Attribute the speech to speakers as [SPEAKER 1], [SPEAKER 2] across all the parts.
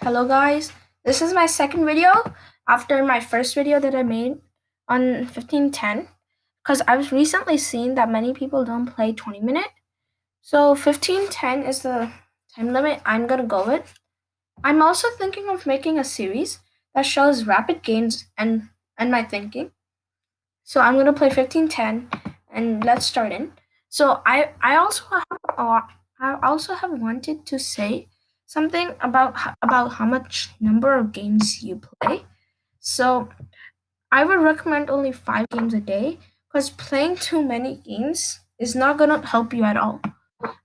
[SPEAKER 1] Hello guys, this is my second video after my first video that I made on 1510 because I've recently seen that many people don't play 20-minute. So 1510 is the time limit I'm gonna go with. I'm also thinking of making a series that shows rapid games and my thinking. So I'm gonna play 1510 and let's start in. So I also have wanted to say something about how much number of games you play. So I would recommend only 5 games a day because playing too many games is not gonna help you at all.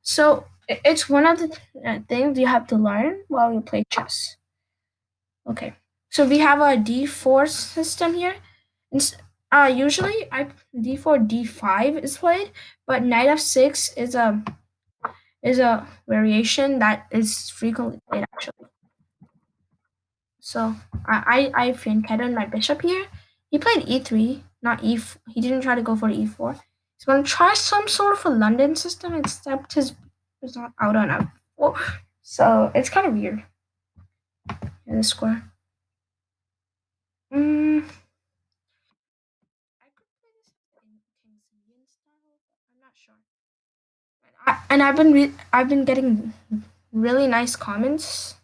[SPEAKER 1] So it's one of the things you have to learn while you play chess. Okay, so we have a D4 system here. Usually I D4 D5 is played, but knight f6 is a variation that is frequently played actually. So I fianchetted my bishop here. He played e3, not he didn't try to go for e4. He's gonna try some sort of a London system, except his is not out on f4. So it's kind of weird. In the square. I could play this in Keynesian style, but I'm not sure. And I've been getting really nice comments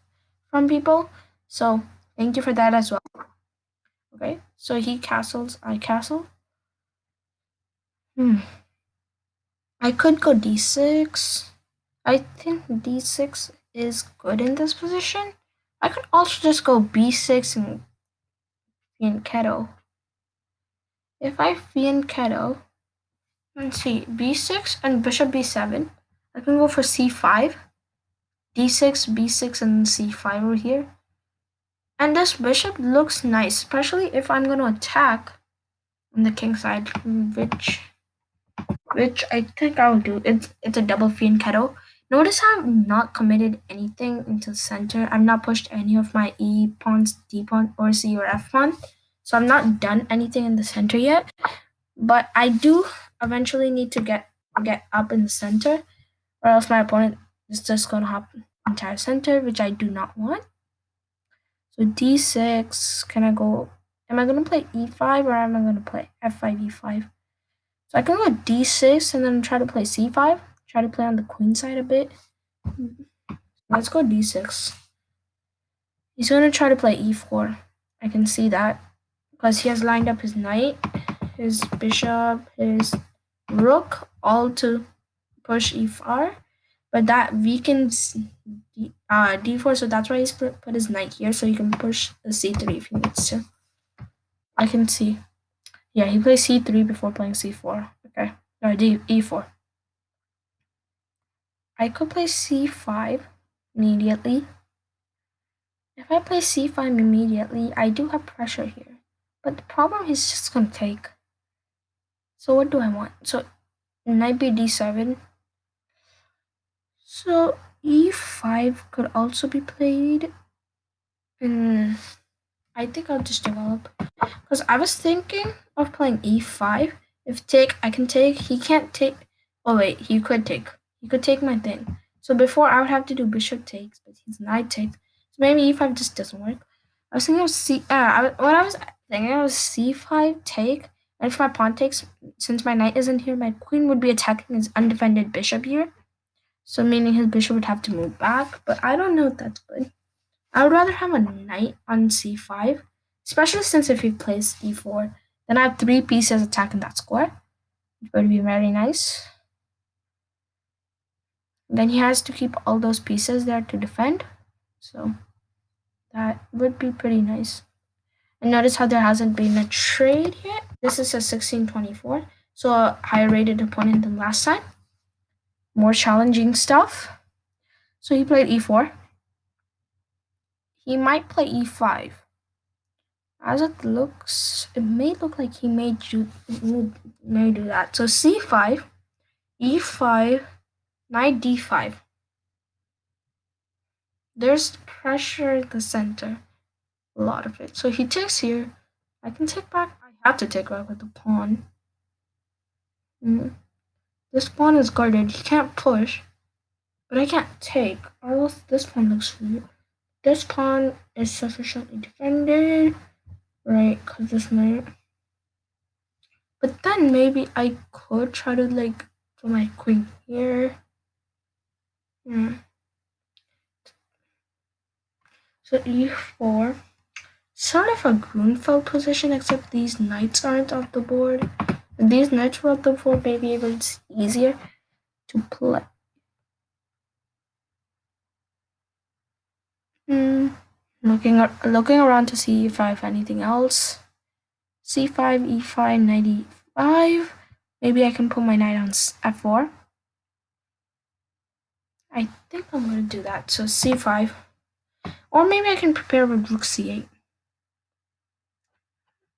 [SPEAKER 1] from people, so thank you for that as well. Okay, so he castles, I castle. I could go d6. I think d6 is good in this position. I could also just go b6 and fianchetto. If I fianchetto, let's see, b6 and bishop b7. I can go for c5, d6, b6, and c5 over here. And this bishop looks nice, especially if I'm going to attack on the king side, which I think I'll do. It's a double fianchetto. Notice how I've not committed anything into the center. I've not pushed any of my e pawns, d pawn, or c or f pawn. So I'm not done anything in the center yet. But I do eventually need to get up in the center, or else my opponent is just gonna hop entire center, which I do not want. So d6, can I go? Am I gonna play e5 or am I gonna play f5 e5? So I can go d6 and then try to play c5. Try to play on the queen side a bit. Let's go d6. He's gonna try to play e4. I can see that because he has lined up his knight, his bishop, his rook, all to push e4. But that weakens d4, so that's why he's put his knight here, so he can push the c3 if he needs to. I can see. Yeah, he plays c3 before playing c4. Okay, or e4. I could play c5 immediately. If I play c5 immediately, I do have pressure here. But the problem is just gonna take. So what do I want? So knight b d7. So e5 could also be played. And I think I'll just develop. Because I was thinking of playing e5. If take, I can take. He can't take. Oh wait, he could take. He could take my thing. So before I would have to do bishop takes, but he's knight takes. So maybe e5 just doesn't work. I was thinking of what I was thinking was c5 take. And if my pawn takes, since my knight isn't here, my queen would be attacking his undefended bishop here. So meaning his bishop would have to move back. But I don't know if that's good. I would rather have a knight on c5, especially since if he plays d4, then I have 3 pieces attacking that square, which would be very nice. Then he has to keep all those pieces there to defend, so that would be pretty nice. And notice how there hasn't been a trade yet. This is a 1624, so a higher rated opponent than last time. More challenging stuff. So he played e4. He might play e5. As it looks, it may look like he may do that. So c5, e5, knight d5. There's pressure in the center, a lot of it. So he takes here. I can take back. I have to take back with the pawn. This pawn is guarded. He can't push, but I can't take. Or else this pawn looks weird. this pawn is sufficiently defended, right? Because this knight. But then maybe I could try to like put my queen here. Hmm. So e4. Sort of a Grunfeld position, except these knights aren't off the board. If these knights were off the board, maybe it's easier to play. Hmm. Looking around to see if I have anything else. C5, E5, knight E5. Maybe I can put my knight on F4. I think I'm gonna do that. So C5. Or maybe I can prepare with rook C8.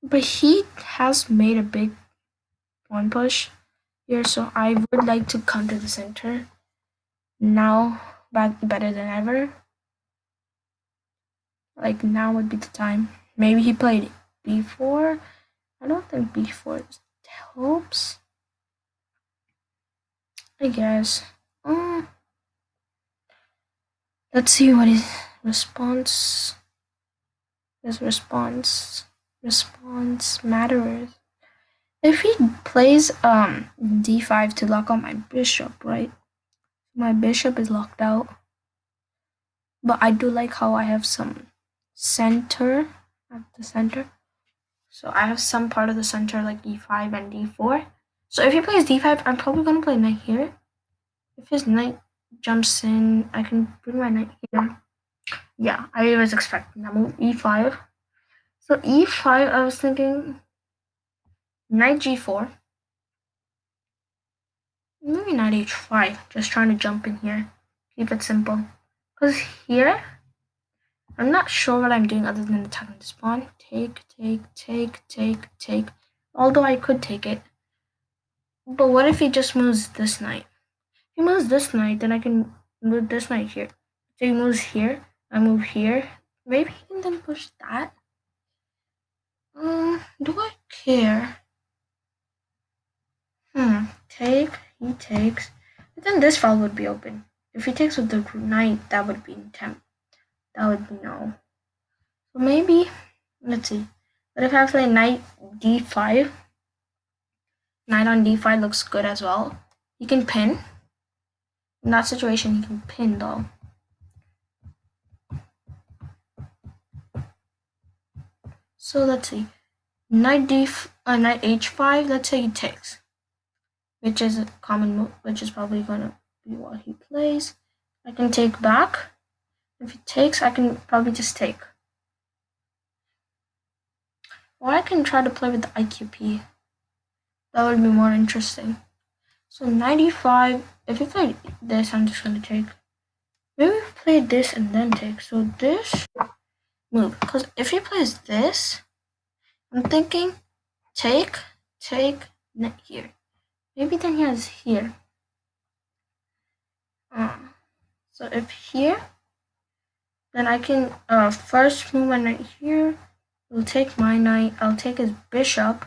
[SPEAKER 1] But he has made a big pawn push here, so I would like to come to the center now, better than ever. Like now would be the time. Maybe he played B4. I don't think B4 helps. I guess. Let's see what his response. His response matters. If he plays D5 to lock out my bishop, right? My bishop is locked out. But I do like how I have some center at the center. So I have some part of the center like E5 and D4. So if he plays D5, I'm probably gonna play knight here. If his knight jumps in, I can bring my knight here. Yeah, I was expecting that move. E5. So E5, I was thinking knight G4. Maybe knight H5. Just trying to jump in here. Keep it simple. Because here, I'm not sure what I'm doing other than attacking this pawn. Take. Although I could take it. But what if he just moves this knight? If he moves this knight, then I can move this knight here. So he moves here, I move here. Maybe he can then push that. Do I care? Take, he takes. But then this file would be open. If he takes with the knight, that would be intent. That would be no. So maybe, let's see. But if I play knight d5, knight on d5 looks good as well. He can pin. In that situation, he can pin though. So let's see. Knight h5. Let's say he takes, which is a common move, which is probably gonna be what he plays. I can take back. If he takes, I can probably just take. Or I can try to play with the IQP. That would be more interesting. So 95. If he played this, I'm just gonna take. Maybe if he played this and then take. So this move, because if he plays this, I'm thinking take, knight here. Maybe then he has here. So if here, then I can first move my knight here. We'll take my knight. I'll take his bishop,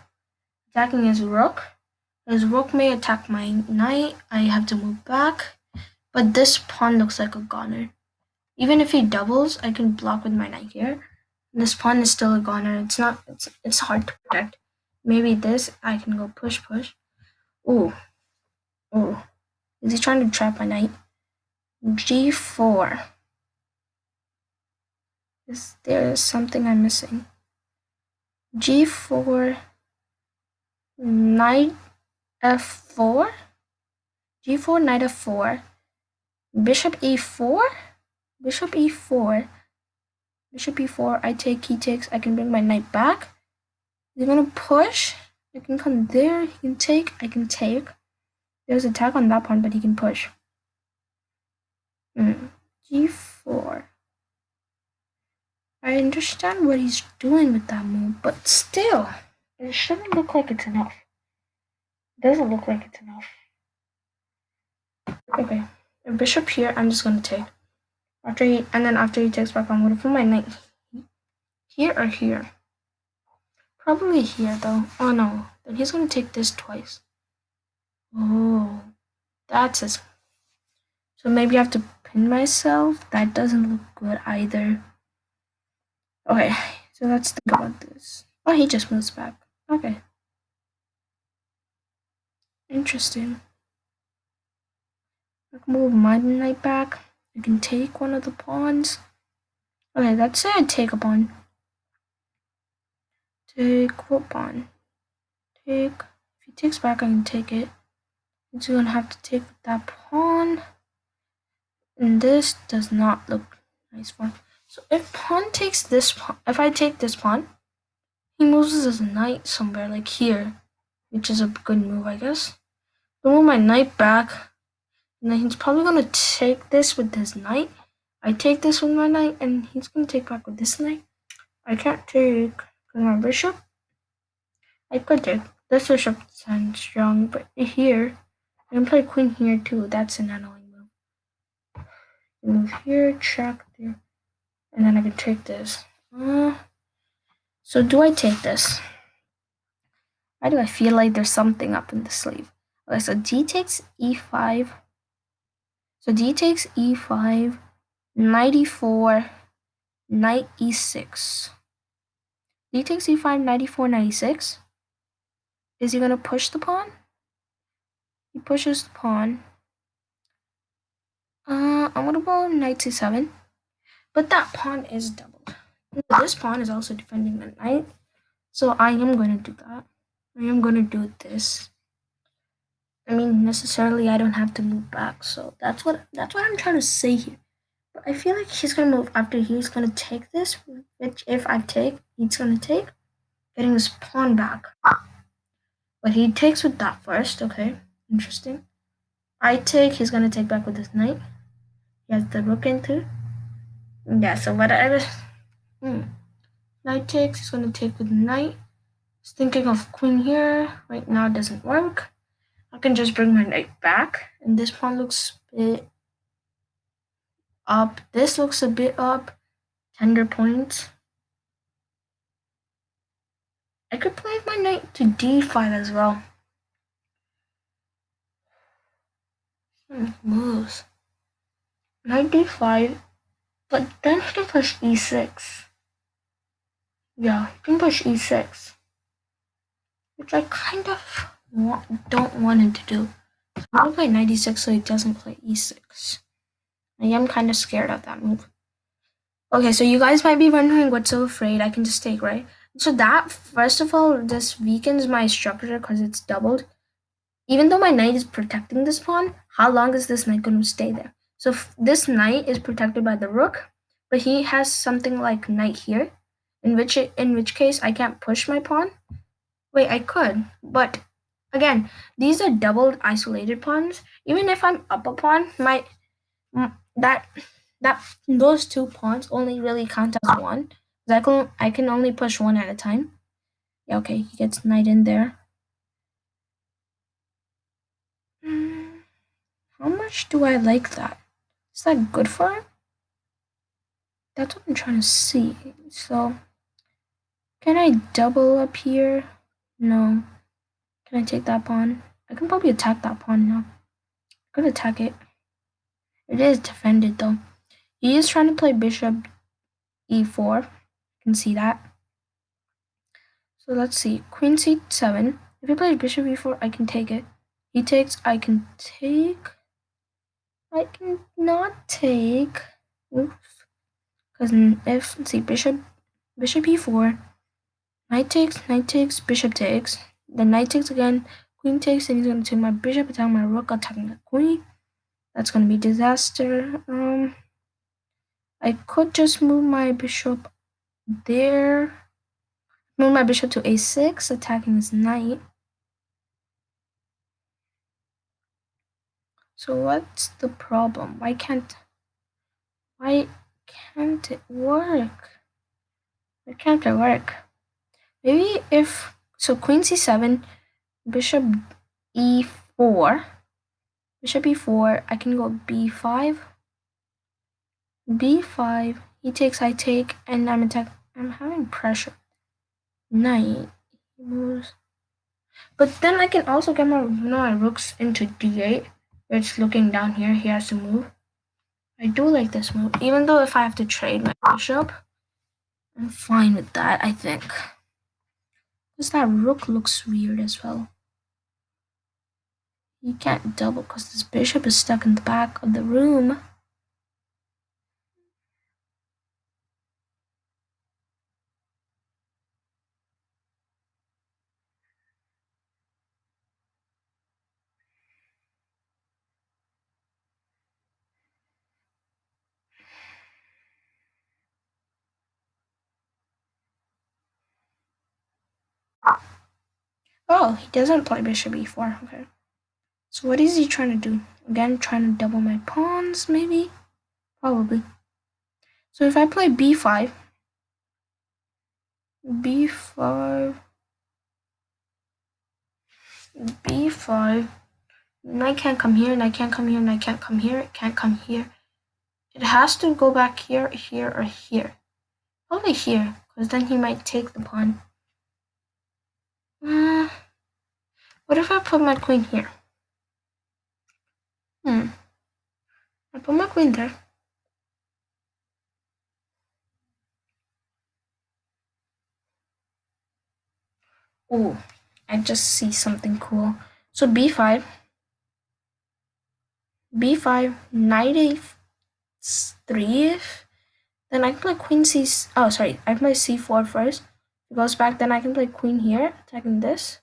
[SPEAKER 1] attacking his rook. His rook may attack my knight. I have to move back. But this pawn looks like a goner. Even if he doubles, I can block with my knight here. This pawn is still a goner. It's hard to protect. Maybe this, I can go push. Ooh. Is he trying to trap my knight? G4. Is there something I'm missing? G4, knight F4, G4, knight F4, bishop E4, bishop E4, bishop E4, I take, he takes, I can bring my knight back. He's gonna push, I can come there, he can take, I can take. There's attack on that pawn, but he can push. G4. I understand what he's doing with that move, but still, it shouldn't look like it's enough. It doesn't look like it's enough. Okay, a bishop here, I'm just gonna take. After he takes back, I'm gonna put my knight here or here. Probably here though. Oh no, then he's gonna take this twice. Oh, that's his. So maybe I have to pin myself. That doesn't look good either. Okay, so let's think about this. Oh, he just moves back. Okay, interesting. I can move my knight back. I can take one of the pawns. Okay, let's say I take a pawn. Take what pawn? Take. If he takes back, I can take it. He's gonna have to take that pawn. And this does not look nice for him. So if pawn takes this pawn, if I take this pawn, he moves his knight somewhere like here, which is a good move, I guess. I'll move my knight back, and then he's probably gonna take this with his knight. I take this with my knight, and he's gonna take back with this knight. I can't take with my bishop. I could take this bishop sounds strong, but here I can play queen here too. That's an annoying move. Move here, check there, and then I can take this. So do I take this? Why do I feel like there's something up in the sleeve? Okay, so d takes e5. So d takes e5, knight e4, knight e6. D takes e5, knight e4, knight e6. Is he gonna push the pawn? He pushes the pawn. I'm gonna go knight c7, but that pawn is doubled. This pawn is also defending the knight, so I am gonna do that. I am gonna do this. I mean, necessarily, I don't have to move back, so that's what I'm trying to say here. But I feel like he's gonna move after he's gonna take this, which if I take, he's gonna take, getting his pawn back. But he takes with that first. Okay, interesting. I take, he's gonna take back with his knight. He has the rook into. Yeah, so whatever. Knight takes, he's gonna take with knight. He's thinking of queen here. Right now it doesn't work. I can just bring my knight back, and this pawn looks a bit up. This looks a bit up. Tender points. I could play my knight to d5 as well. Moves. Knight d5, but then he can push e6. Yeah, he can push e6, which I kind of don't want him to do. So I'm gonna play knight e6 so he doesn't play e6. I am kind of scared of that move. Okay, so you guys might be wondering what's so afraid. I can just take, right? So that, first of all, this weakens my structure because it's doubled. Even though my knight is protecting this pawn, how long is this knight going to stay there? So this knight is protected by the rook, but he has something like knight here, in which case I can't push my pawn. Wait, I could, but again, these are doubled isolated pawns. Even if I'm up a pawn, that those two pawns only really count as one. I can only push one at a time. Yeah, okay, he gets knight in there. How much do I like that? Is that good for him? That's what I'm trying to see. So, can I double up here? No. Can I take that pawn? I can probably attack that pawn now. I could attack it. It is defended though. He is trying to play bishop e4. I can see that. So let's see. Queen c7. If he plays bishop e4, I can take it. He takes, I can take. I can not take. Oops. Because if, let's see, bishop e4. Knight takes, bishop takes. Then knight takes again, queen takes, and he's going to take my bishop, attack my rook, attacking the queen. That's going to be disaster. I could just move my bishop there. Move my bishop to a6, attacking his knight. So what's the problem? Why can't it work? Why can't it work? Maybe if, so queen c7, bishop e4. Bishop e4, I can go b5. b5, he takes, I take, and I'm having pressure. Knight, he moves. But then I can also get my rooks into d8. It's looking down here, he has to move. I do like this move, even though if I have to trade my bishop, I'm fine with that, I think. Because that rook looks weird as well. You can't double because this bishop is stuck in the back of the room. Oh, he doesn't play bishop e4. Okay. So what is he trying to do? Again, trying to double my pawns, maybe? Probably. So if I play b5, b5, b5, knight can't come here, knight can't come here, knight can't come here, it can't come here. It has to go back here, here, or here. Probably here, because then he might take the pawn. What if I put my queen here? I put my queen there. Oh, I just see something cool. So b5, b5, knight a3. Then I can play queen c. Oh, sorry, I play c4 first. If it goes back, then I can play queen here, attacking this.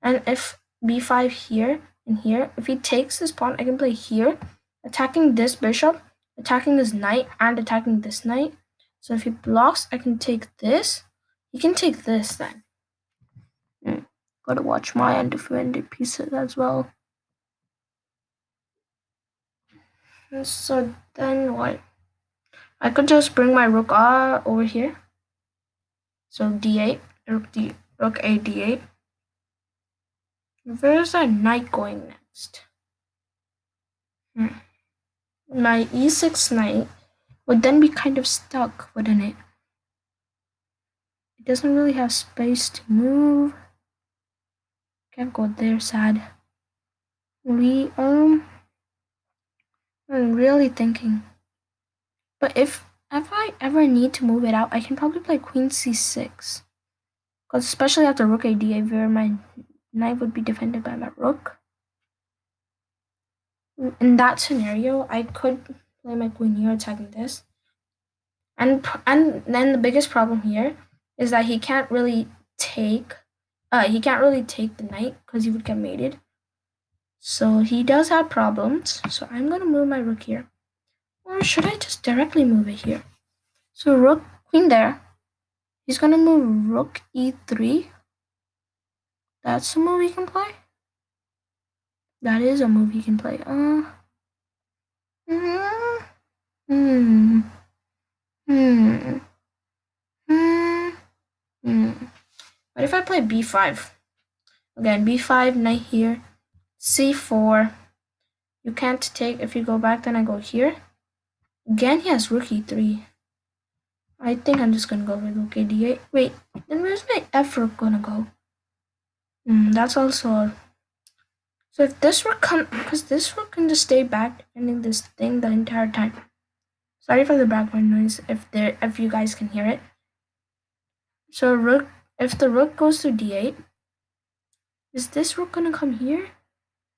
[SPEAKER 1] And if b5 here and here, if he takes this pawn, I can play here, attacking this bishop, attacking this knight, and attacking this knight. So if he blocks, I can take this. He can take this then. Gotta watch my undefended pieces as well. So then what? I could just bring my rook over here. So d8, rook a d8. Where's that knight going next? My e6 knight would then be kind of stuck, wouldn't it? It doesn't really have space to move. Can't go there, sad. I'm really thinking. But if I ever need to move it out, I can probably play queen c6. Because especially after rook a d8, where my knight would be defended by my rook. In that scenario, I could play my queen here attacking this. And then the biggest problem here is that he can't really take the knight because he would get mated. So he does have problems. So I'm gonna move my rook here. Or should I just directly move it here? So rook, queen there. He's gonna move rook e3. That's a move he can play. That is a move he can play. Hmm. Hmm. Hmm. Hmm. Hmm. What if I play b5? Again, b5, knight here, c4. You can't take. If you go back, then I go here. Again, he has rook e3. I think I'm just gonna go with rook a d8. Wait, then where's my f rook gonna go? That's also. So if this rook because this rook can just stay back defending this thing the entire time. Sorry for the background noise if you guys can hear it. So rook, if the rook goes to d8, is this rook gonna come here?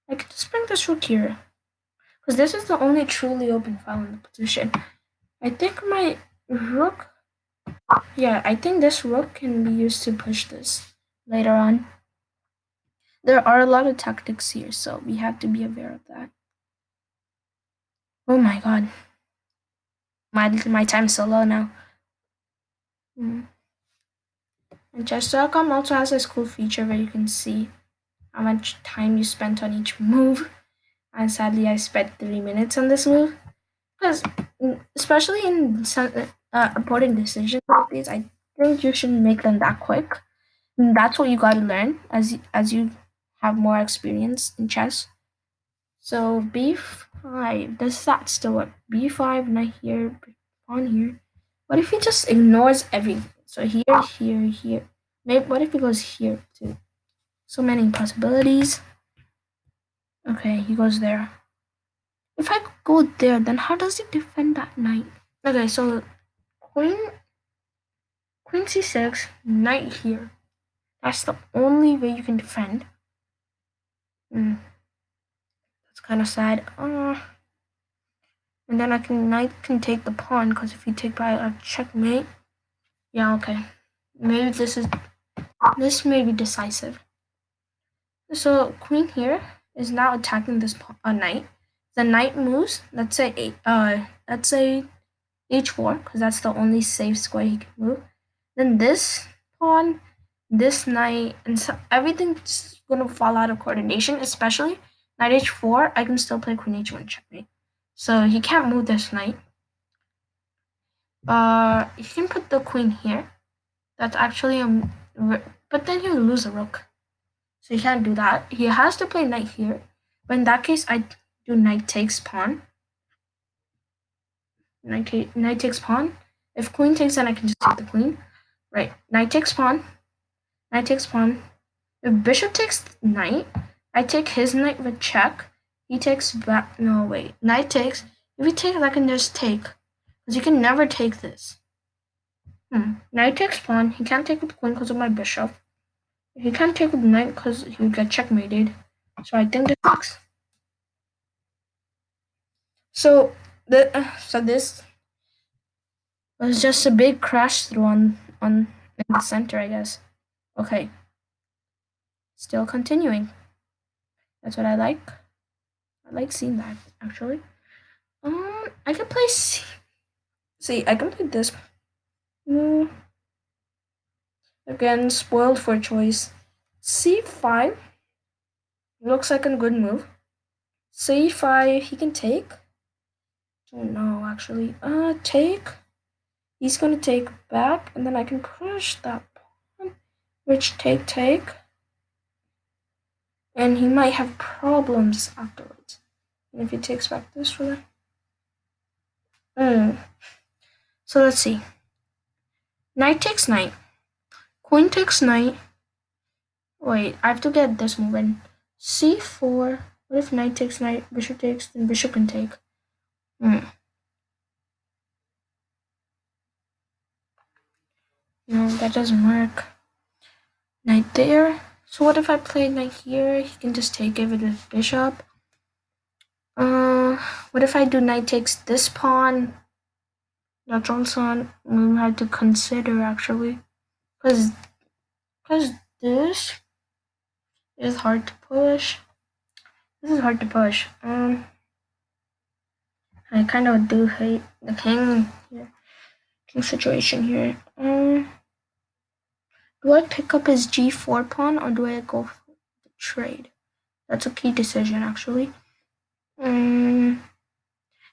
[SPEAKER 1] I could just bring this rook here, because this is the only truly open file in the position. I think my rook, yeah, I think this rook can be used to push this later on. There are a lot of tactics here, so we have to be aware of that. Oh my god, my time's so low now. And chess.com also has this cool feature where you can see how much time you spent on each move. And sadly, I spent 3 minutes on this move. Because, especially in some important decisions like these, I think you shouldn't make them that quick. And that's what you gotta learn as you have more experience in chess. So b5, does that still work? b5, knight here, pawn here. What if he just ignores everything? So here, here, here. Maybe what if he goes here too? So many possibilities. Okay, he goes there. If I go there, then how does he defend that knight? Okay, so queen. Queen c6, knight here. That's the only way you can defend. That's kind of sad. And then knight can take the pawn because if you take by a checkmate, yeah, okay. Maybe this may be decisive. So queen here is now attacking this knight. The knight moves. Let's say h4 because that's the only safe square he can move. Then this pawn, this knight, and so everything's gonna fall out of coordination. Especially knight h4. I can still play queen h1 checkmate. So he can't move this knight. He can put the queen here. That's actually but then he'll lose a rook. So he can't do that. He has to play knight here. But in that case, I do knight takes pawn. Knight takes pawn. If queen takes, then I can just take the queen. Right. Knight takes pawn. Knight takes pawn. If bishop takes knight, I take his knight with check. He takes back. No, wait. Knight takes. If he takes, I can just take. Because you can never take this. Knight takes pawn. He can't take with queen because of my bishop. He can't take with knight because he would get checkmated. So I think this works. So this was just a big crash through on in the center, I guess. Okay. Still continuing. That's what I like. I like seeing that actually. I can play see, I can play this. Again, spoiled for choice. C5 looks like a good move. C5 he can take. Oh no, actually. Take. He's gonna take back, and then I can push that pawn, which take, and he might have problems afterwards. And if he takes back this for that, so let's see. Knight takes knight. Queen takes knight. Wait, I have to get this move in. C4. What if knight takes knight? Bishop takes, then bishop can take. No, that doesn't work. Knight there. So what if I play knight here? He can just take it with his bishop. What if I do knight takes this pawn? That's also on we had to consider actually, because this is hard to push. This is hard to push. I kind of do hate the king here, king situation here. Do I pick up his g4 pawn or do I go for the trade? That's a key decision actually.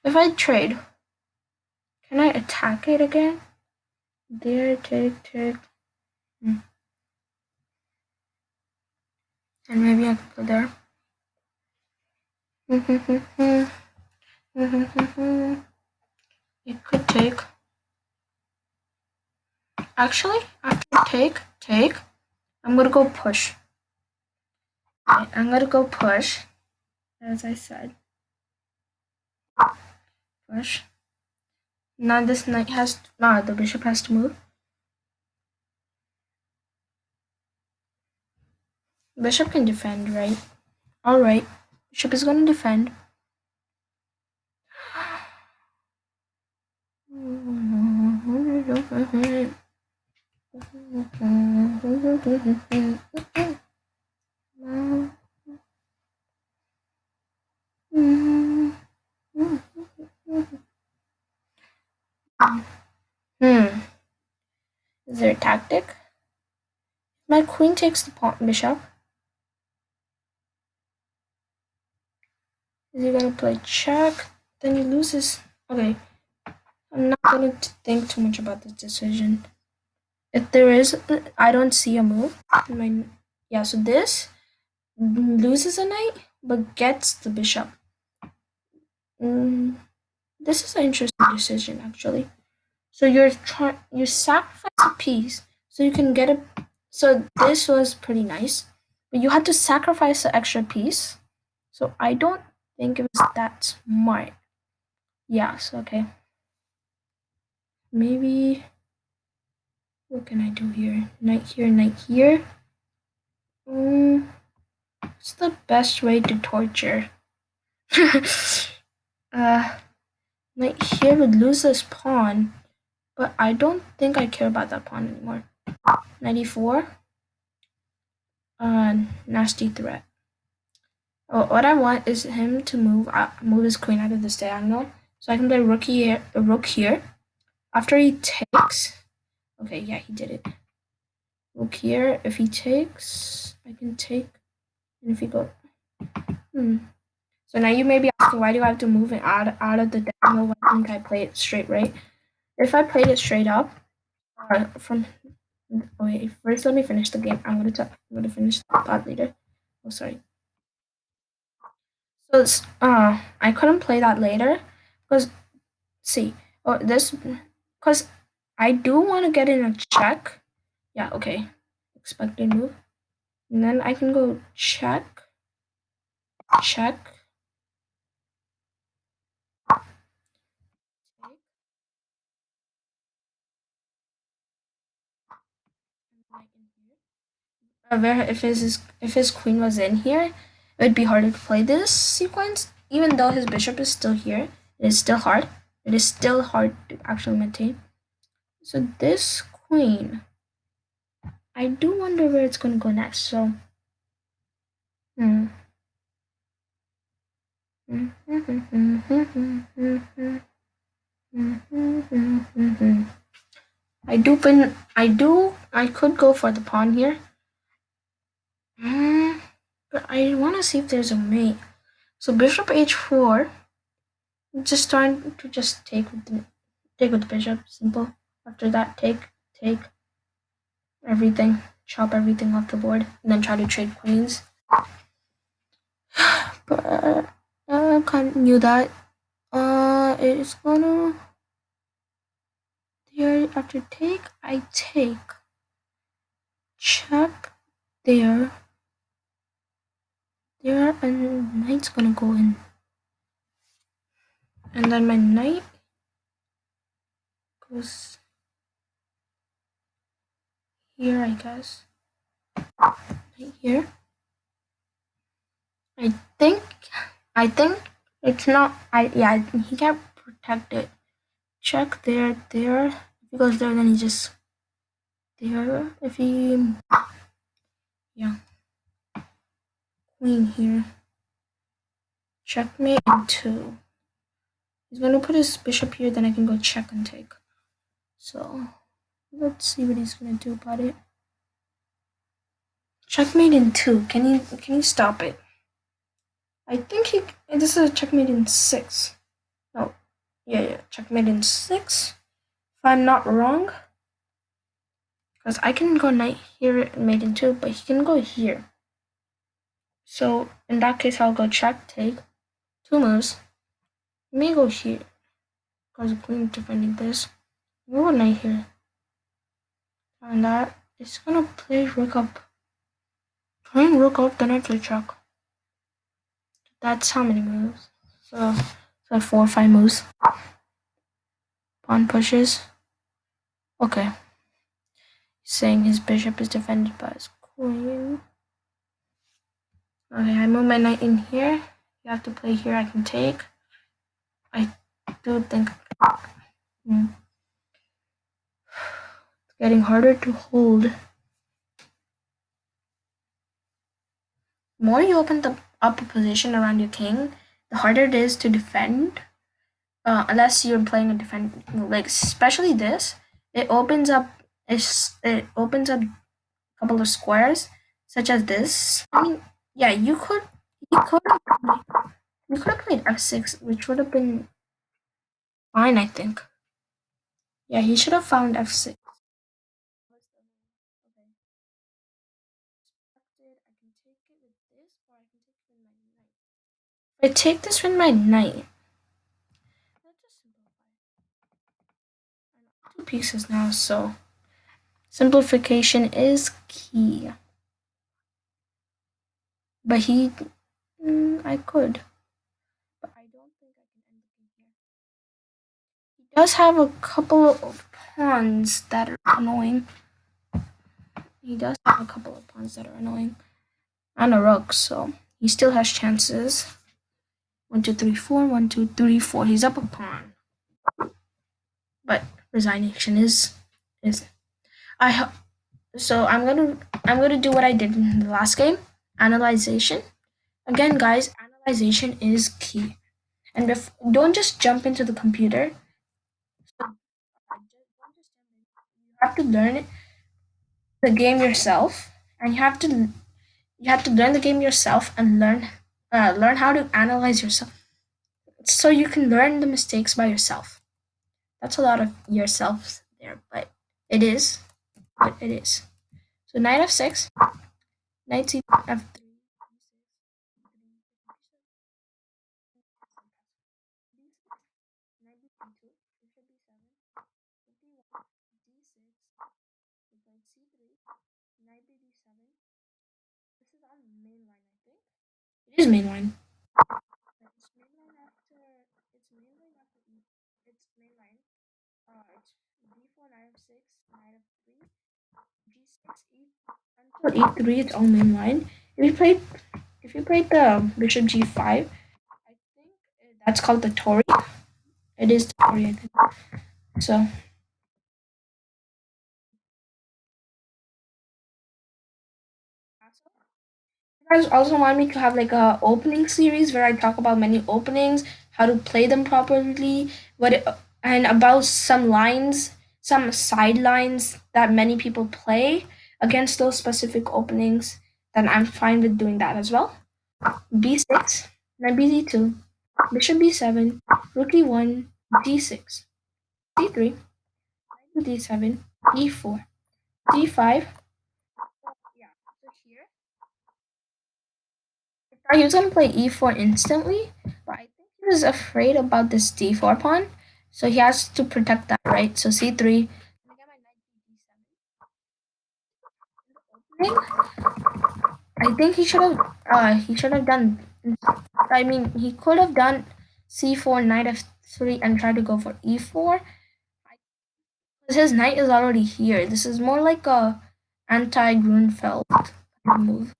[SPEAKER 1] If I trade, can I attack it again? There, take. And maybe I can go there. It could take. Actually, after take, I'm gonna go push. Okay, I'm gonna go push, as I said. Push. Now this knight the bishop has to move. Bishop can defend, right? Alright, bishop is gonna defend. Is there a tactic? My queen takes the pawn bishop. Is he gonna play check? Then he loses. Okay. I'm not gonna think too much about this decision. If there is, I don't see a move. So this loses a knight, but gets the bishop. This is an interesting decision, actually. So you sacrifice a piece so you can get a. So this was pretty nice, but you had to sacrifice the extra piece. So I don't think it was that smart. Yeah. So okay. Maybe What can I do here? Knight here, knight here. What's the best way to torture? uh, Knight here would lose this pawn, but I don't think I care about that pawn anymore. 94. Nasty threat. Oh, what I want is him to move his queen out of this diagonal, so I can play rook here. After he takes, okay, yeah, he did it. Rook here. If he takes, I can take, and if he go, So now you may be asking, why do I have to move it out of the diagonal? Why can't I play it straight, right? If I played it straight up, wait, first let me finish the game. I'm gonna finish the thought later. Oh, sorry. So I couldn't play that later because see, because I do want to get in a check. Yeah, okay. Expected move. And then I can go check, check. If his queen was in here, it would be harder to play this sequence. Even though his bishop is still here, it is still hard. It is still hard to actually maintain. So this queen, I do wonder where it's gonna go next. So, hmm. I could go for the pawn here. But I want to see if there's a mate. So bishop h4. Just trying to just take with the bishop. Simple. After that, take everything, chop everything off the board, and then try to trade queens. But I kind of knew that. It's gonna there after take. I take check there, and knight's gonna go in, and then my knight goes here, I guess. Right here. I think it's not. Yeah, he can't protect it. Check there. If he goes there, then he just there. If he yeah, queen here. Checkmate and two. He's gonna put his bishop here, then I can go check and take. So let's see what he's gonna do about it. Checkmate in two. Can you stop it? I think this is a checkmate in six. No. Yeah, checkmate in six. If I'm not wrong. Because I can go knight here and mate in two, but he can go here. So in that case I'll go check, take. Two moves. Let me go here. Because the queen defending this. We'll go knight here. And that is gonna play rook up. Playing rook up, then I play check. That's how many moves? So 4 or 5 moves. Pawn pushes. Okay. Saying his bishop is defended by his queen. Okay, I move my knight in here. You have to play here, I can take. I do think it's getting harder to hold. The more you open up a position around your king, the harder it is to defend. Unless you're playing a defend, like especially this, it opens up a couple of squares, such as this. I mean, yeah, you could have played f6, which would have been fine, I think. Yeah, he should have found f6. If I take this with my knight, two pieces now, so simplification is key. But I could, but I don't think I can end the game here. He does have a couple of pawns that are annoying. He does have a couple of pawns that are annoying. And a rook, so he still has chances. 1, 2, 3, 4. 1, 2, 3, 4. He's up a pawn. But resignation is I so I'm gonna do what I did in the last game. Analyzation. Again, guys, analyzation is key. And don't just jump into the computer. You have to learn the game yourself, and you have to learn the game yourself and learn how to analyze yourself, so you can learn the mistakes by yourself. That's a lot of yourself there, but it is. But it is. So knight f6, knight c f3, knight b2, bishop b7, d1, d6, we played c3, knight b7. This is on main line, I think. It is main line. It's main line after. It's main line after e. It's main line. It's d4, knight f6, knight f3, g6, e until e3. It's all main line. If you played the bishop g5, I think that's called the Tory. It is the Tory, I think. So you guys also want me to have like a opening series where I talk about many openings, how to play them properly, and about some lines, some sidelines that many people play against those specific openings. Then I'm fine with doing that as well. B6, knight bd2, bishop b7, rook e1, d6, c3, d7, e4, d5. Yeah, so here he was gonna play e4 instantly, but I think he was afraid about this d4 pawn, so he has to protect that, right? So c3. I think he should have done. I mean, he could have done c4, knight f3, and tried to go for e4. Because his knight is already here. This is more like a anti-Grunfeld move.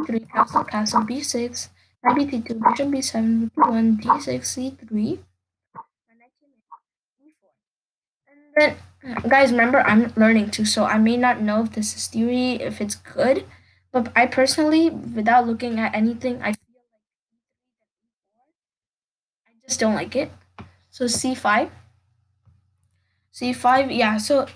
[SPEAKER 1] Three castle castle b6, knight b2, bishop b7, rook e1, d6, c3. And then, guys, remember I'm learning too, so I may not know if this is theory, if it's good, but I personally, without looking at anything, I just don't like it. So c5, c5, yeah. So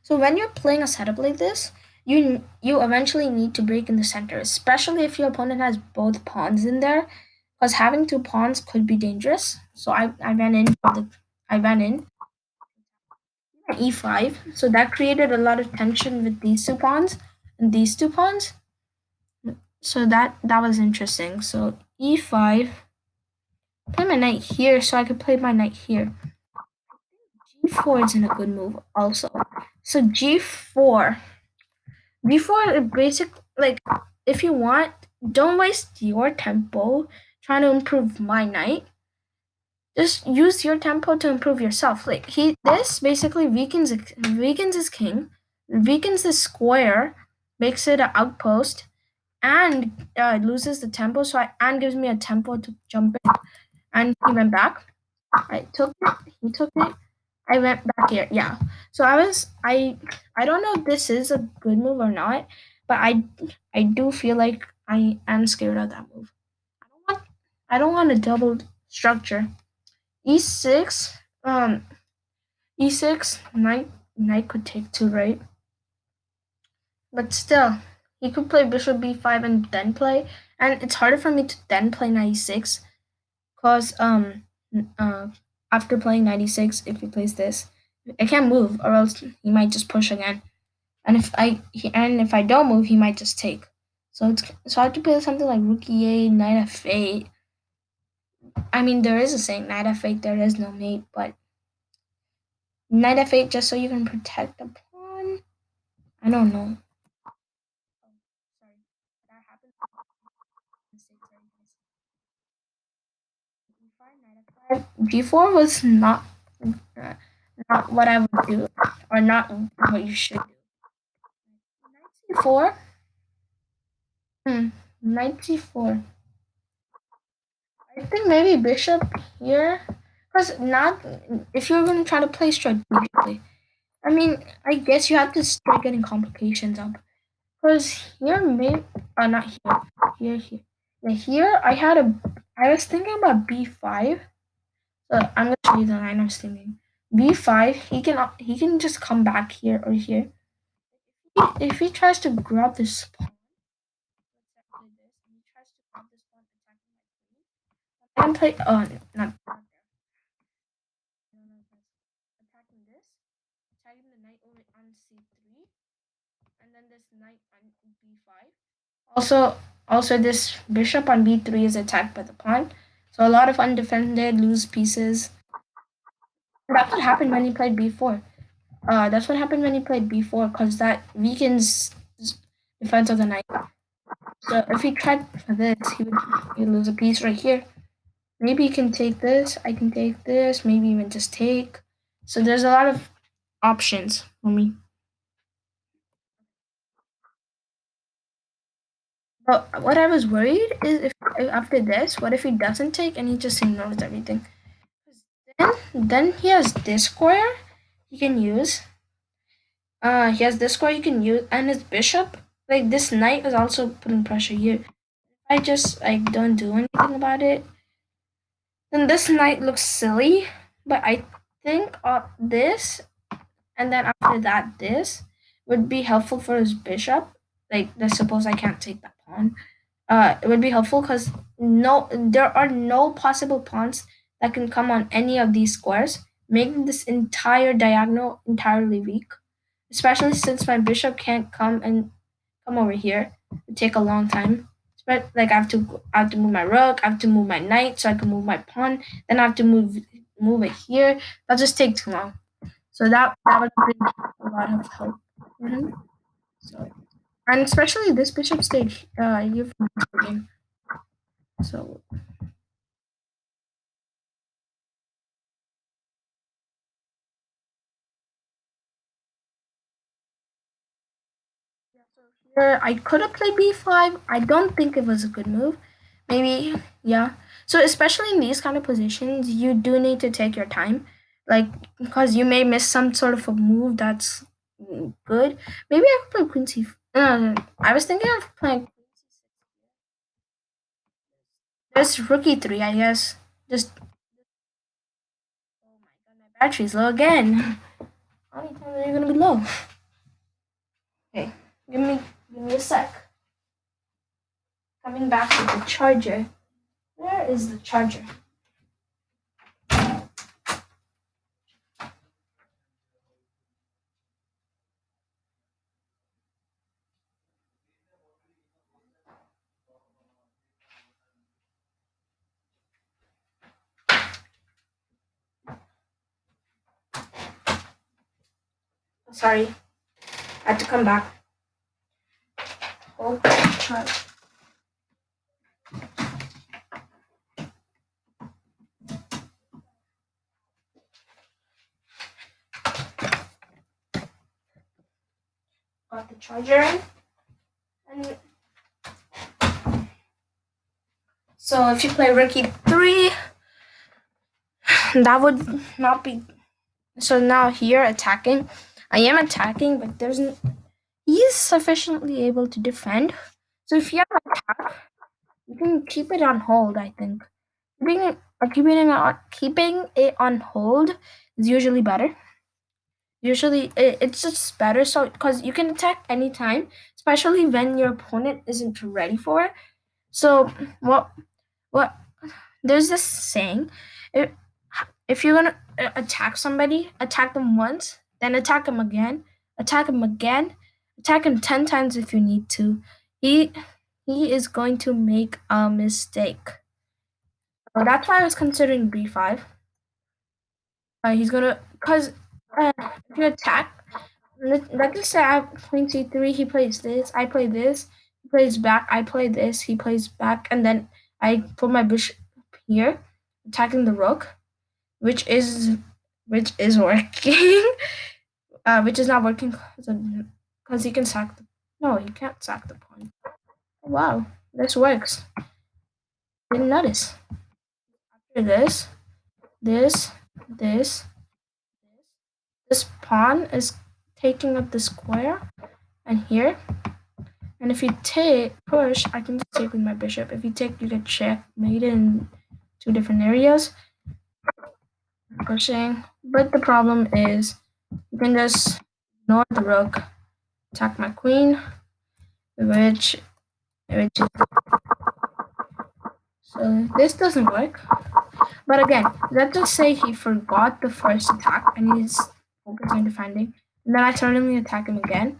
[SPEAKER 1] when you're playing a setup like this, you eventually need to break in the center, especially if your opponent has both pawns in there, because having two pawns could be dangerous. So I ran in for the I ran in e5. So that created a lot of tension with these two pawns and these two pawns. So that was interesting. So e5, play my knight here so I could play my knight here. G4 isn't a good move also. So G4. G4 basic, like, if you want, don't waste your tempo trying to improve my knight. Just use your tempo to improve yourself. Like this basically weakens his king, weakens the square, makes it an outpost, and loses the tempo. And gives me a tempo to jump in. And he went back. I took it. He took it. I went back here. Yeah. So I don't know if this is a good move or not, but I do feel like I am scared of that move. I don't want a double structure. E6, e6, knight could take two, right? But still, he could play bishop b5 and then play, and it's harder for me to then play knight e6, cause uh after playing knight e6, if he plays this, I can't move, or else he might just push again, and if I don't move, he might just take. So I have to play something like rook e8, knight f8. I mean, there is a saying knight f8, there is no mate, but knight f8 just so you can protect the pawn. I don't know. Oh, sorry. That happened. Mistake, sorry, guys. E5, knight f5. G4 was uh, not what I would do, or not what you should do. C4. Hmm. Knight C4. I think maybe bishop here. Because not if you're gonna try to play strategically. I mean, I guess you have to start getting complications up. Because here, maybe, not here, here. Yeah, here I was thinking about b5. So I'm gonna show you the line I was thinking. b5, he can just come back here or here. If he tries to grab this pawn, exactly this, and he tries to grab this pawn attacking my queen, I can play, not there, no, no, attacking this, attacking the knight over on c3, and then this knight on b5. Also, this bishop on b3 is attacked by the pawn. So a lot of undefended loose pieces. That's what happened when he played b4. That's what happened when he played b4 because that weakens defense of the knight. So if he tried for this, he would lose a piece right here. Maybe he can take this. I can take this. Maybe even just take. So there's a lot of options for me. But what I was worried is if after this, what if he doesn't take and he just ignores everything? Then he has this square he can use. He has this square he can use, and his bishop. Like this knight is also putting pressure here. I just like don't do anything about it. Then this knight looks silly, but I think this, and then after that this would be helpful for his bishop. Like let's suppose I can't take that pawn. It would be helpful because there are no possible pawns that can come on any of these squares, making this entire diagonal entirely weak. Especially since my bishop can't come over here. It take a long time. But like I have to move my rook, I have to move my knight so I can move my pawn. Then I have to move it here. That'll just take too long. So that would bring a lot of help for him. So and especially this bishop stage, you've game. So yeah, so here I could have played b5. I don't think it was a good move. Maybe yeah. So especially in these kind of positions, you do need to take your time, like because you may miss some sort of a move that's good. Maybe I could play queen c. I was thinking of playing. There's rook e3, I guess. Just oh my god, my battery's low again. How many times are you gonna be low? Okay, give me a sec. Coming back with the charger. Where is the charger? Sorry, I had to come back. Oh, charge. Got the charger in. And so if you play rook e3, that would not be. So now here attacking, I am attacking, but he's sufficiently able to defend. So if you have attack, you can keep it on hold. I think keeping it on hold is usually better. Usually it's just better so because you can attack anytime, especially when your opponent isn't ready for it. So what there's this saying, if, if you're gonna attack somebody, attack them once, then attack him again, attack him 10 times if you need to. He he is going to make a mistake. So that's why I was considering b5. He's gonna because if you attack, let's say I have queen c3. He plays this. I play this. He plays back. I play this. He plays back, and then I put my bishop here, attacking the rook, which is which is working. Which is not working because he can sack. No, you can't sack the pawn. Wow, this works. Didn't notice. After this, this, this pawn is taking up the square, and here. And if you take push, I can just take with my bishop. If you take, you get checkmate in two different areas. Pushing, but the problem is you can just ignore the rook, attack my queen, which is, so this doesn't work. But again, let's just say he forgot the first attack and he's focused on defending, and then I suddenly attack him again.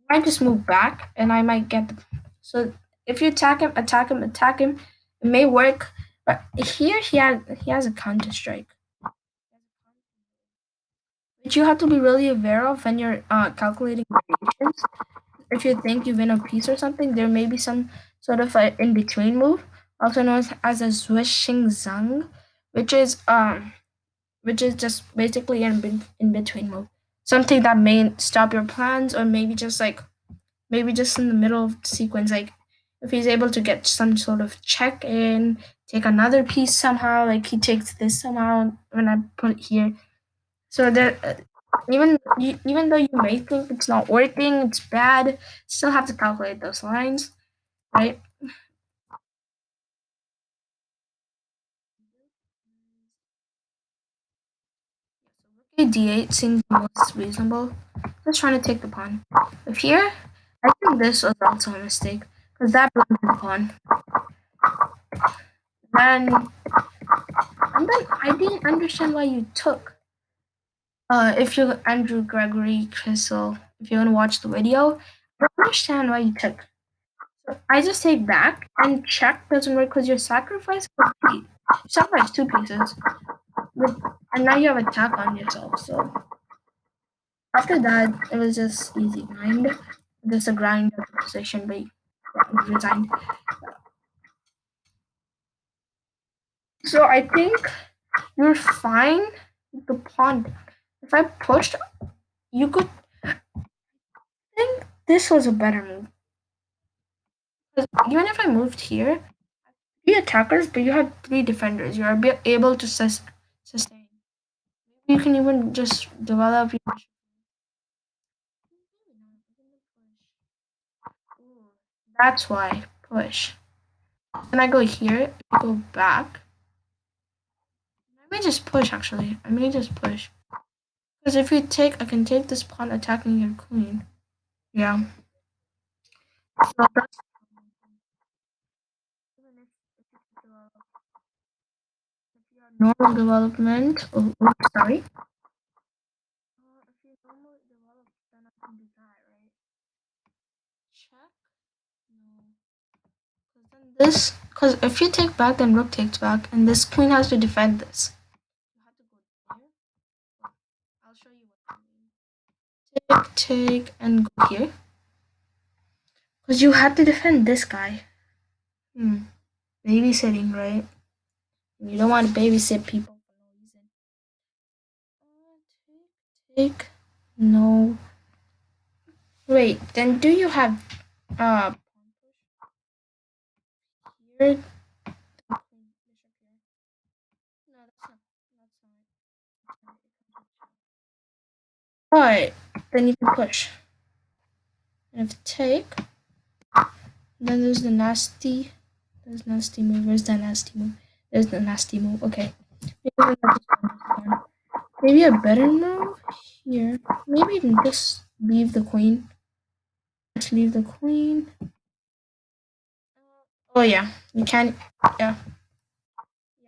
[SPEAKER 1] I might just move back, and I might get the. So if you attack him, it may work. But here he has a counter strike, which you have to be really aware of when you're calculating variations. If you think you win a piece or something, there may be some sort of a in between move, also known as a zwishing zang, which is just basically an in between move, something that may stop your plans, or maybe just in the middle of the sequence, like if he's able to get some sort of check in, take another piece somehow, like he takes this somehow when I put it here. So there, even though you may think it's not working, it's bad, still have to calculate those lines, right? Okay, d8 seems the most reasonable. Just trying to take the pawn. If here, I think this was also a mistake because that broke the pawn. Then and then I didn't understand why you took. If you're Andrew Gregory Crystal, if you want to watch the video, I don't understand why you took. I just take back and check doesn't work because you sacrifice two pieces, with, and now you have attack on yourself. So after that, it was just easy grind. Just a grind of the position, but you resigned. So I think you're fine with the pawn. If I pushed, you could think this was a better move. Because even if I moved here, three attackers, but you have three defenders. You are able to sustain. You can even just develop your. Ooh, that's why push. When I go here, go back. I may just push actually. I may just push. Because if you take, I can take this pawn attacking your queen. Yeah. So that's even if you are normal development. Oh, sorry. If you normal develop, then I can do that, right? Check. No. Because if you take back, then rook takes back, and this queen has to defend this. You have to go there. I'll show you what I mean. Take, and go here. Because you have to defend this guy. Babysitting, right? You don't want to babysit people for no reason. Take. No. Wait, then do you have here? No, that's not. Alright, then you can push. And if take, then there's the nasty. There's nasty move. Where's the nasty move? There's the nasty move. Okay. Maybe a better move here. Maybe even just leave the queen. Just leave the queen. Oh yeah, you can't. Yeah,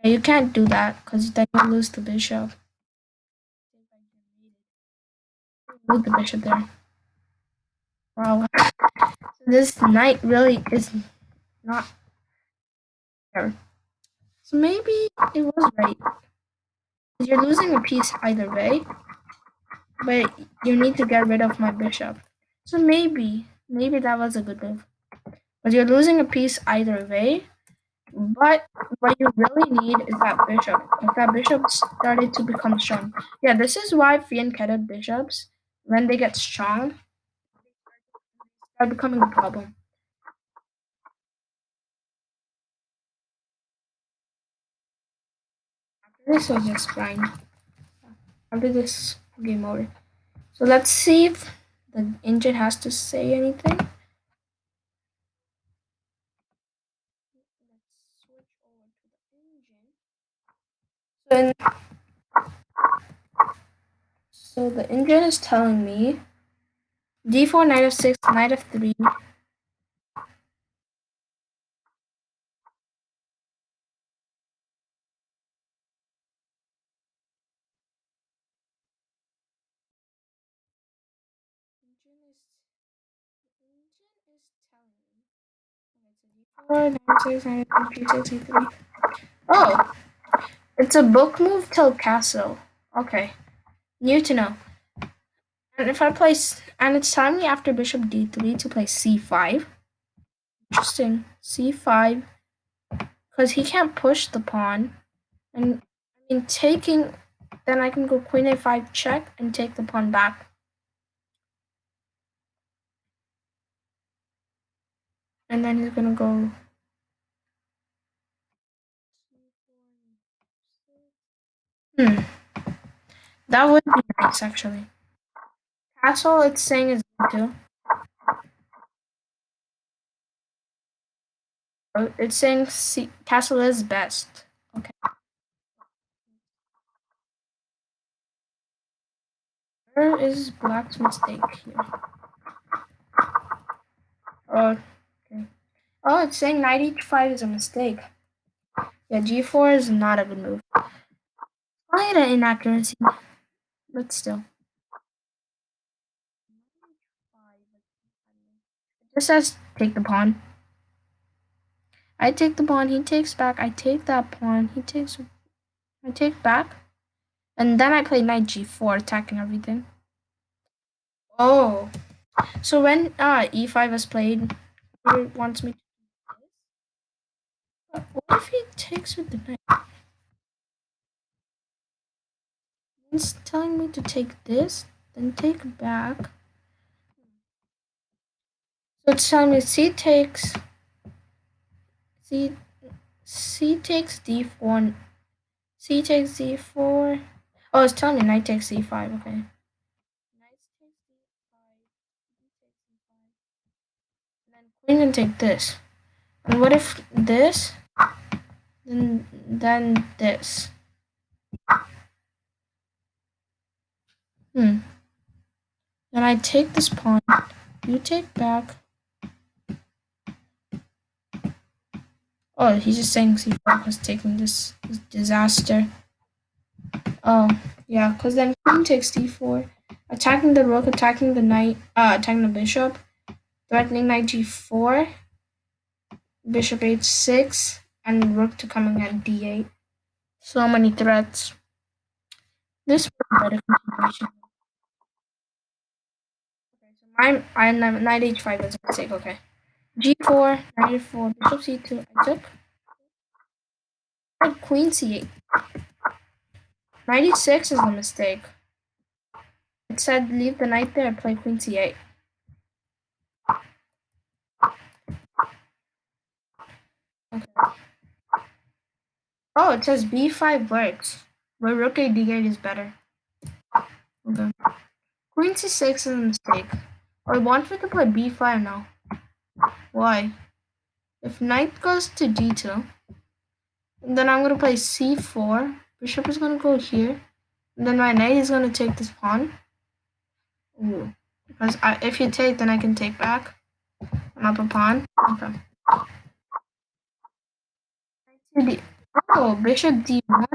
[SPEAKER 1] yeah, you can't do that because then you lose the bishop. Move the bishop there. Wow. This knight really is not there. So maybe it was right. You're losing a piece either way, but you need to get rid of my bishop. So maybe that was a good move. But you're losing a piece either way. But what you really need is that bishop. If that bishop started to become strong. Yeah, this is why fianchetted bishops, when they get strong, are becoming a problem. After this, I'll just grind. After this game over. So let's see if the engine has to say anything. Let's switch over to the engine. So the engine is telling me d4, knight f6, knight f3. Engine is telling me. Okay, so d4, knight f6, knight f3, c3. Oh, it's a book move till castle. Okay, new to know. And if I place, and it's telling me after bishop d3 to play c5. Interesting, c5, because he can't push the pawn. And I mean, taking, then I can go queen a5 check and take the pawn back. And then he's gonna go. Hmm, that would be nice actually. Castle, it's saying is good too. Oh, it's saying castle is best. Okay. Where is black's mistake here? Oh, okay. Oh, it's saying knight h5 is a mistake. Yeah, g4 is not a good move. Quite an inaccuracy, but still. It just says take the pawn. I take the pawn, he takes back, I take that pawn, I take back. And then I play knight g4, attacking everything. Oh. So when e5 is played, he wants me to do this. What if he takes with the knight? It's telling me to take this, then take back. So it's telling me c c takes d4, c takes d4. Oh, it's telling me knight takes c5. Okay. Knight takes d5, d takes c5. And then queen can take this. And what if this? Then this. Hmm. Then I take this pawn. You take back. Oh, he's just saying c4 because taking this is disaster. Oh, yeah, because then queen takes d4. Attacking the rook, attacking the knight, attacking the bishop. Threatening knight g4. Bishop h6. And rook to coming at d8. So many threats. This was a better continuation. Okay, so I'm knight h5 is a mistake, okay. g4, knight f4, bishop c2. I took queen c8. Knight e6 is a mistake. It said leave the knight there, play queen c8. Okay. Oh, it says b5 works, but rook a d8 is better. Okay. Queen c6 is a mistake. Oh, I want me to play b5 now. Why? If knight goes to d2, then I'm gonna play c4. Bishop is gonna go here. And then my knight is gonna take this pawn. Ooh. Because if you take, then I can take back. Up a pawn. Okay. Oh, bishop d1.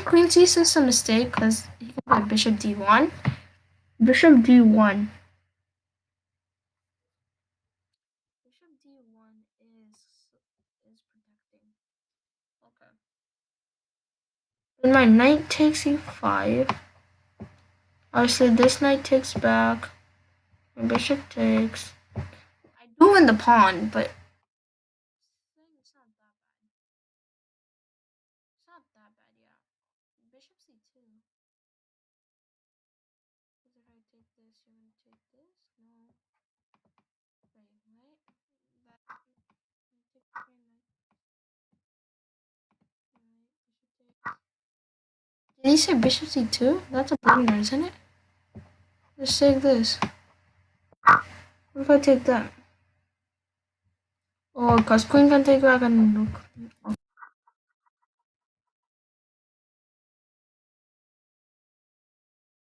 [SPEAKER 1] Queen c6 is a mistake because he can play bishop d1. Bishop d1. Bishop d1 is protecting. Okay. Then my knight takes e5. Obviously, this knight takes back. My bishop takes. I do win the pawn, but it's not that bad. It's not that bad, yeah. Bishop c2. this, you're gonna take this. No. Wait, what? That take knight. You should take. Did he say bishop c2? That's a blunder, isn't it? Just take this. What if I take that? Oh, because queen can take back and look.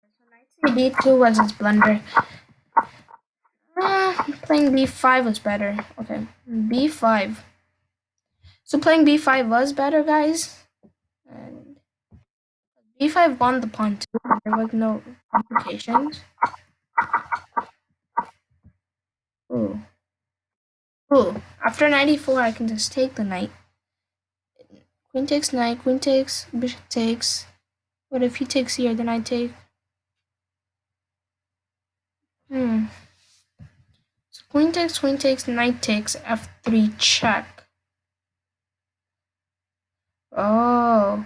[SPEAKER 1] So knight c d2 was his blunder. Playing b5 was better. Okay, b5. So playing b5 was better, guys. And b5 won the pawn too. There was no complications. Ooh. Ooh. After 94, I can just take the knight. Queen takes knight, queen takes, bishop takes. What if he takes here, then I take? So queen takes, knight takes, f3 check. Oh.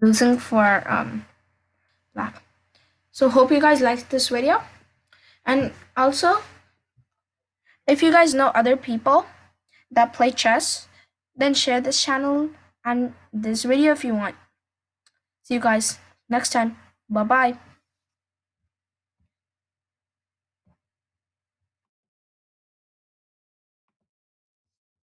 [SPEAKER 1] Losing for black. So hope you guys liked this video. And also, if you guys know other people that play chess, then share this channel and this video if you want. See you guys next time. Bye bye.